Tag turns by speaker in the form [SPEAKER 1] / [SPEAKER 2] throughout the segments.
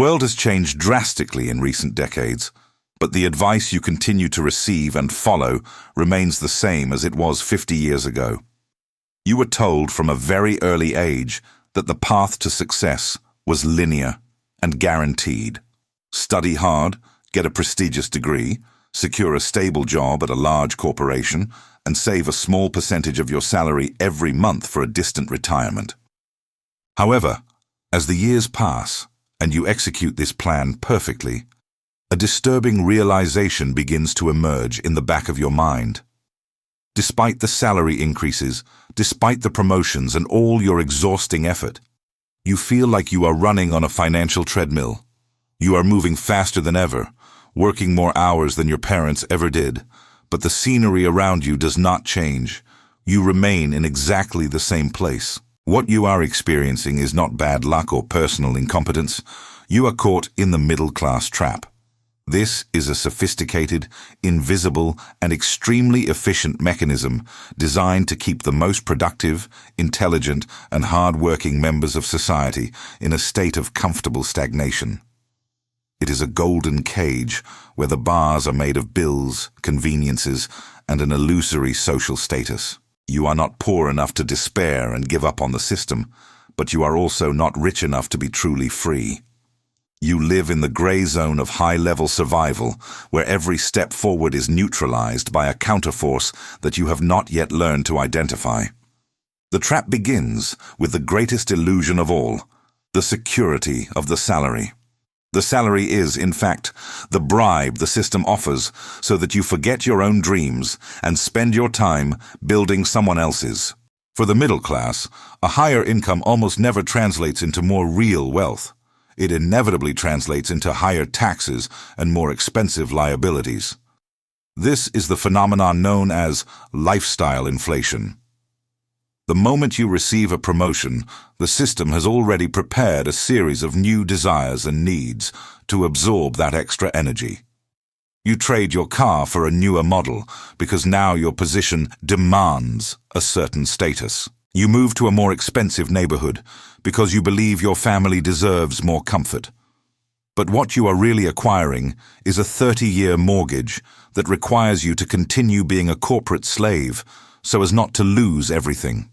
[SPEAKER 1] world has changed drastically in recent decades, but the advice you continue to receive and follow remains the same as it was 50 years ago. You were told from a very early age that the path to success was linear and guaranteed. Study hard, get a prestigious degree, secure a stable job at a large corporation, and save a small percentage of your salary every month for a distant retirement. However, as the years pass and you execute this plan perfectly, a disturbing realization begins to emerge in the back of your mind. Despite the salary increases, despite the promotions and all your exhausting effort, you feel like you are running on a financial treadmill. You are moving faster than ever, working more hours than your parents ever did, but the scenery around you does not change. You remain in exactly the same place. What you are experiencing is not bad luck or personal incompetence. You are caught in the middle-class trap. This is a sophisticated, invisible, and extremely efficient mechanism designed to keep the most productive, intelligent, and hard-working members of society in a state of comfortable stagnation. It is a golden cage where the bars are made of bills, conveniences, and an illusory social status. You are not poor enough to despair and give up on the system, but you are also not rich enough to be truly free. You live in the gray zone of high-level survival, where every step forward is neutralized by a counterforce that you have not yet learned to identify. The trap begins with the greatest illusion of all, the security of the salary. The salary is, in fact, the bribe the system offers so that you forget your own dreams and spend your time building someone else's. For the middle class, a higher income almost never translates into more real wealth. It inevitably translates into higher taxes and more expensive liabilities. This is the phenomenon known as lifestyle inflation. The moment you receive a promotion, the system has already prepared a series of new desires and needs to absorb that extra energy. You trade your car for a newer model because now your position demands a certain status. You move to a more expensive neighborhood because you believe your family deserves more comfort. But what you are really acquiring is a 30-year mortgage that requires you to continue being a corporate slave so as not to lose everything.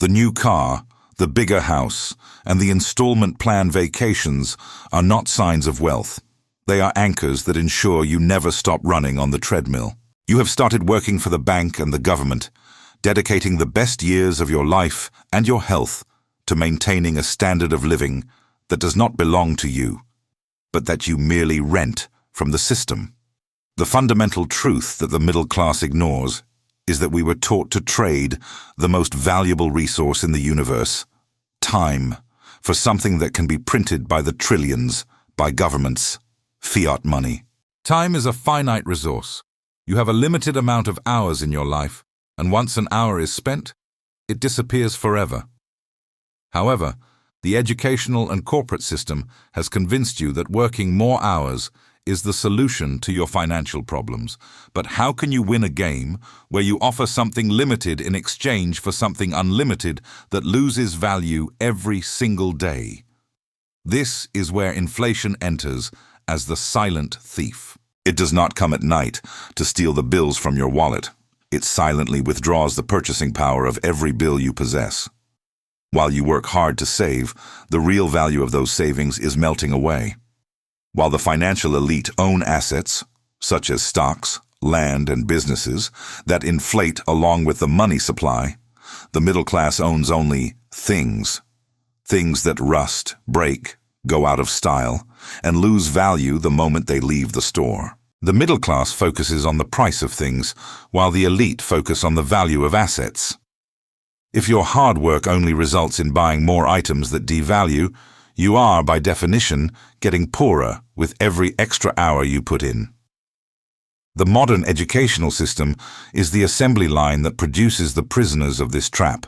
[SPEAKER 1] The new car, the bigger house, and the installment plan vacations are not signs of wealth. They are anchors that ensure you never stop running on the treadmill. You have started working for the bank and the government, dedicating the best years of your life and your health to maintaining a standard of living that does not belong to you, but that you merely rent from the system. The fundamental truth that the middle class ignores is that we were taught to trade the most valuable resource in the universe, time, for something that can be printed by the trillions, by governments, fiat money. Time is a finite resource. You have a limited amount of hours in your life, and once an hour is spent, it disappears forever. However, the educational and corporate system has convinced you that working more hours is the solution to your financial problems. But how can you win a game where you offer something limited in exchange for something unlimited that loses value every single day? This is where inflation enters as the silent thief. It does not come at night to steal the bills from your wallet. It silently withdraws the purchasing power of every bill you possess. While you work hard to save, the real value of those savings is melting away. While the financial elite own assets, such as stocks, land, and businesses, that inflate along with the money supply, the middle class owns only things. Things that rust, break, go out of style, and lose value the moment they leave the store. The middle class focuses on the price of things, while the elite focus on the value of assets. If your hard work only results in buying more items that devalue, you are, by definition, getting poorer with every extra hour you put in. The modern educational system is the assembly line that produces the prisoners of this trap.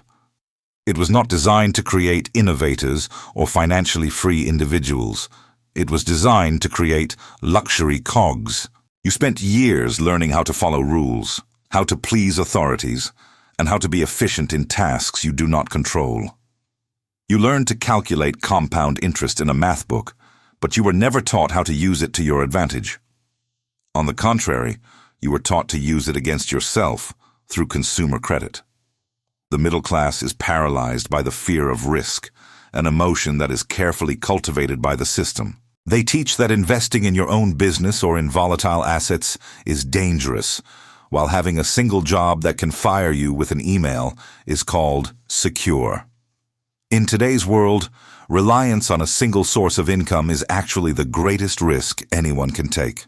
[SPEAKER 1] It was not designed to create innovators or financially free individuals. It was designed to create luxury cogs. You spent years learning how to follow rules, how to please authorities, and how to be efficient in tasks you do not control. You learned to calculate compound interest in a math book, but you were never taught how to use it to your advantage. On the contrary, you were taught to use it against yourself through consumer credit. The middle class is paralyzed by the fear of risk, an emotion that is carefully cultivated by the system. They teach that investing in your own business or in volatile assets is dangerous, while having a single job that can fire you with an email is called secure. In today's world, reliance on a single source of income is actually the greatest risk anyone can take.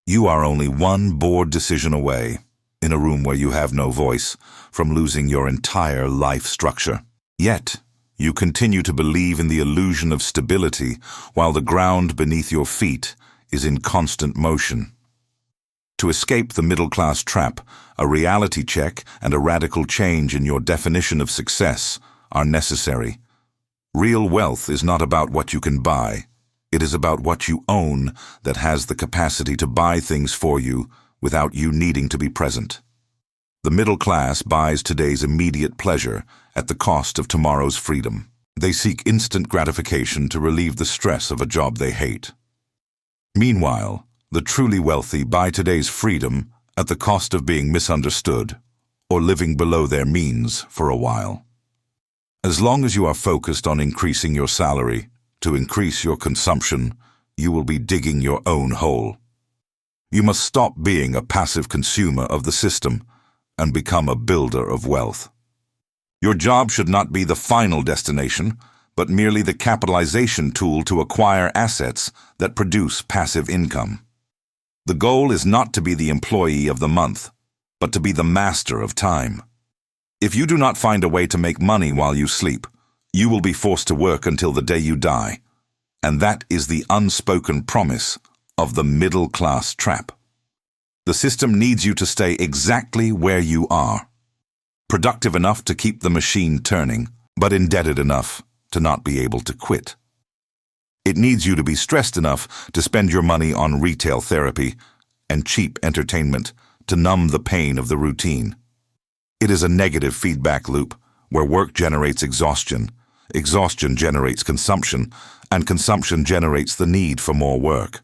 [SPEAKER 1] You are only one board decision away, in a room where you have no voice, from losing your entire life structure. Yet, you continue to believe in the illusion of stability while the ground beneath your feet is in constant motion. To escape the middle-class trap, a reality check and a radical change in your definition of success are necessary. Real wealth is not about what you can buy. It is about what you own that has the capacity to buy things for you without you needing to be present. The middle class buys today's immediate pleasure at the cost of tomorrow's freedom. They seek instant gratification to relieve the stress of a job they hate. Meanwhile, the truly wealthy buy today's freedom at the cost of being misunderstood or living below their means for a while. As long as you are focused on increasing your salary to increase your consumption, you will be digging your own hole. You must stop being a passive consumer of the system and become a builder of wealth. Your job should not be the final destination, but merely the capitalization tool to acquire assets that produce passive income. The goal is not to be the employee of the month, but to be the master of time. If you do not find a way to make money while you sleep, you will be forced to work until the day you die. And that is the unspoken promise of the middle-class trap. The system needs you to stay exactly where you are. Productive enough to keep the machine turning, but indebted enough to not be able to quit. It needs you to be stressed enough to spend your money on retail therapy and cheap entertainment to numb the pain of the routine. It is a negative feedback loop where work generates exhaustion, exhaustion generates consumption, and consumption generates the need for more work.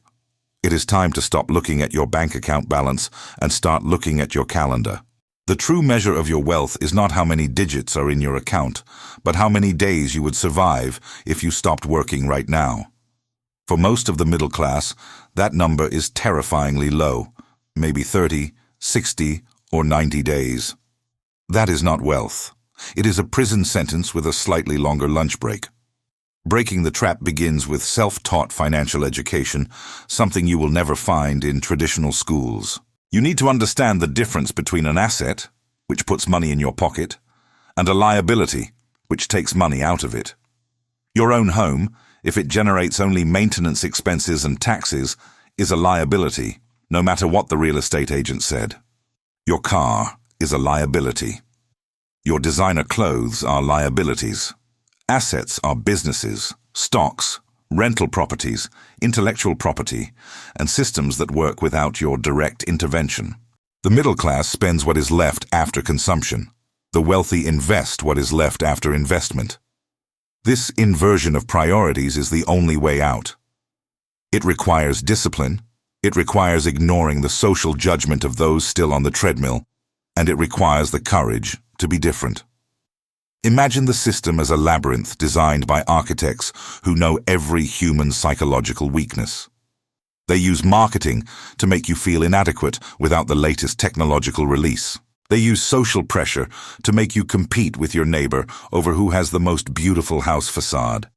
[SPEAKER 1] It is time to stop looking at your bank account balance and start looking at your calendar. The true measure of your wealth is not how many digits are in your account, but how many days you would survive if you stopped working right now. For most of the middle class, that number is terrifyingly low, maybe 30, 60, or 90 days. That is not wealth. It is a prison sentence with a slightly longer lunch break. Breaking the trap begins with self-taught financial education, something you will never find in traditional schools. You need to understand the difference between an asset, which puts money in your pocket, and a liability, which takes money out of it. Your own home, if it generates only maintenance expenses and taxes, is a liability, no matter what the real estate agent said. Your car is a liability. Your designer clothes are liabilities. Assets are businesses, stocks, rental properties, intellectual property, and systems that work without your direct intervention. The middle class spends what is left after consumption. The wealthy invest what is left after investment. This inversion of priorities is the only way out. It requires discipline, it requires ignoring the social judgment of those still on the treadmill, and it requires the courage to be different. Imagine the system as a labyrinth designed by architects who know every human psychological weakness. They use marketing to make you feel inadequate without the latest technological release. They use social pressure to make you compete with your neighbor over who has the most beautiful house facade.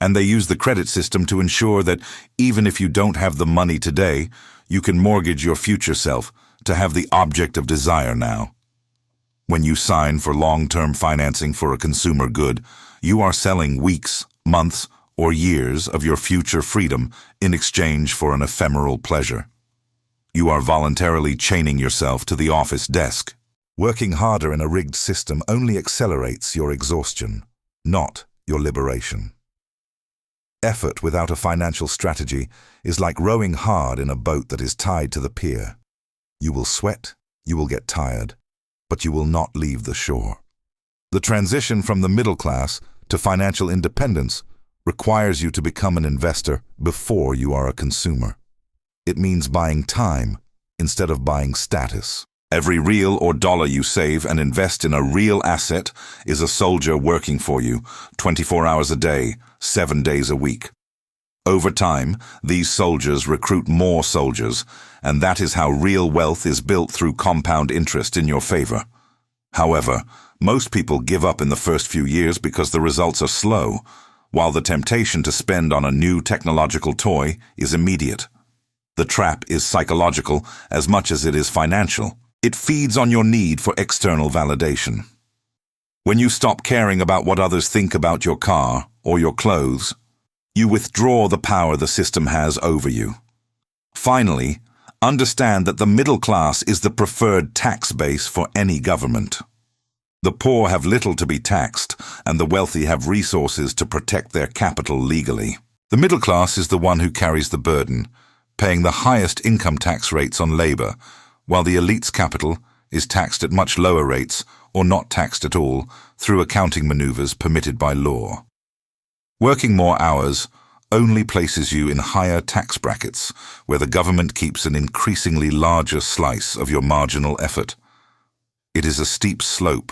[SPEAKER 1] And they use the credit system to ensure that even if you don't have the money today, you can mortgage your future self to have the object of desire now. When you sign for long-term financing for a consumer good, you are selling weeks, months, or years of your future freedom in exchange for an ephemeral pleasure. You are voluntarily chaining yourself to the office desk. Working harder in a rigged system only accelerates your exhaustion, not your liberation. Effort without a financial strategy is like rowing hard in a boat that is tied to the pier. You will sweat, you will get tired, but you will not leave the shore. The transition from the middle class to financial independence requires you to become an investor before you are a consumer. It means buying time instead of buying status. Every real or dollar you save and invest in a real asset is a soldier working for you 24 hours a day, 7 days a week. Over time, these soldiers recruit more soldiers, and that is how real wealth is built through compound interest in your favor. However, most people give up in the first few years because the results are slow, while the temptation to spend on a new technological toy is immediate. The trap is psychological as much as it is financial. It feeds on your need for external validation. When you stop caring about what others think about your car or your clothes, you withdraw the power the system has over you. Finally, understand that the middle class is the preferred tax base for any government. The poor have little to be taxed, and the wealthy have resources to protect their capital legally. The middle class is the one who carries the burden, paying the highest income tax rates on labor, while the elite's capital is taxed at much lower rates or not taxed at all through accounting maneuvers permitted by law. Working more hours only places you in higher tax brackets, where the government keeps an increasingly larger slice of your marginal effort. It is a steep slope,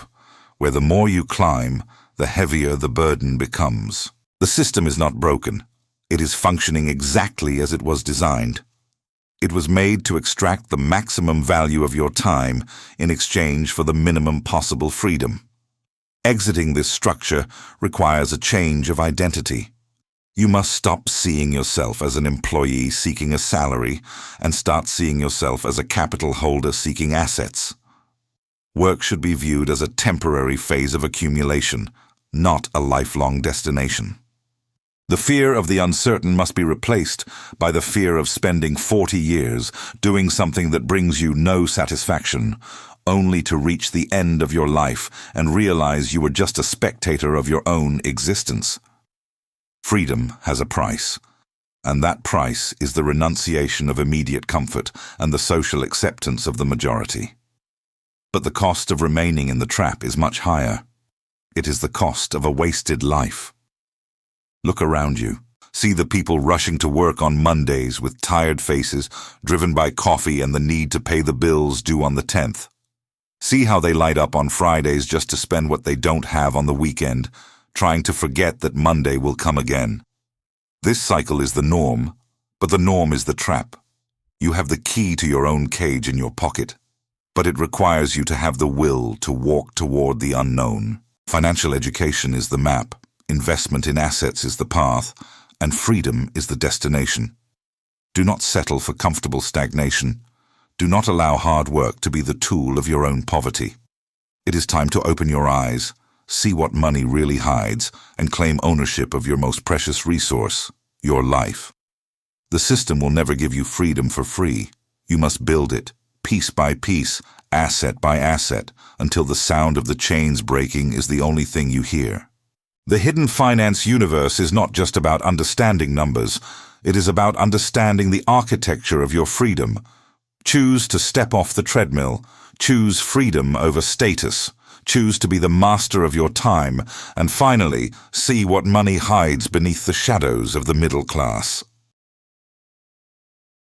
[SPEAKER 1] where the more you climb, the heavier the burden becomes. The system is not broken. It is functioning exactly as it was designed. It was made to extract the maximum value of your time in exchange for the minimum possible freedom. Exiting this structure requires a change of identity. You must stop seeing yourself as an employee seeking a salary and start seeing yourself as a capital holder seeking assets. Work should be viewed as a temporary phase of accumulation, not a lifelong destination. The fear of the uncertain must be replaced by the fear of spending 40 years doing something that brings you no satisfaction, only to reach the end of your life and realize you were just a spectator of your own existence. Freedom has a price, and that price is the renunciation of immediate comfort and the social acceptance of the majority. But the cost of remaining in the trap is much higher. It is the cost of a wasted life. Look around you. See the people rushing to work on Mondays with tired faces, driven by coffee and the need to pay the bills due on the 10th. See how they light up on Fridays just to spend what they don't have on the weekend, trying to forget that Monday will come again. This cycle is the norm, but the norm is the trap. You have the key to your own cage in your pocket, but it requires you to have the will to walk toward the unknown. Financial education is the map, investment in assets is the path, and freedom is the destination. Do not settle for comfortable stagnation. Do not allow hard work to be the tool of your own poverty. It is time to open your eyes, see what money really hides, and claim ownership of your most precious resource, your life. The system will never give you freedom for free. You must build it, piece by piece, asset by asset, until the sound of the chains breaking is the only thing you hear. The hidden finance universe is not just about understanding numbers. It is about understanding the architecture of your freedom. Choose to step off the treadmill. Choose freedom over status. Choose to be the master of your time. And finally, see what money hides beneath the shadows of the middle class.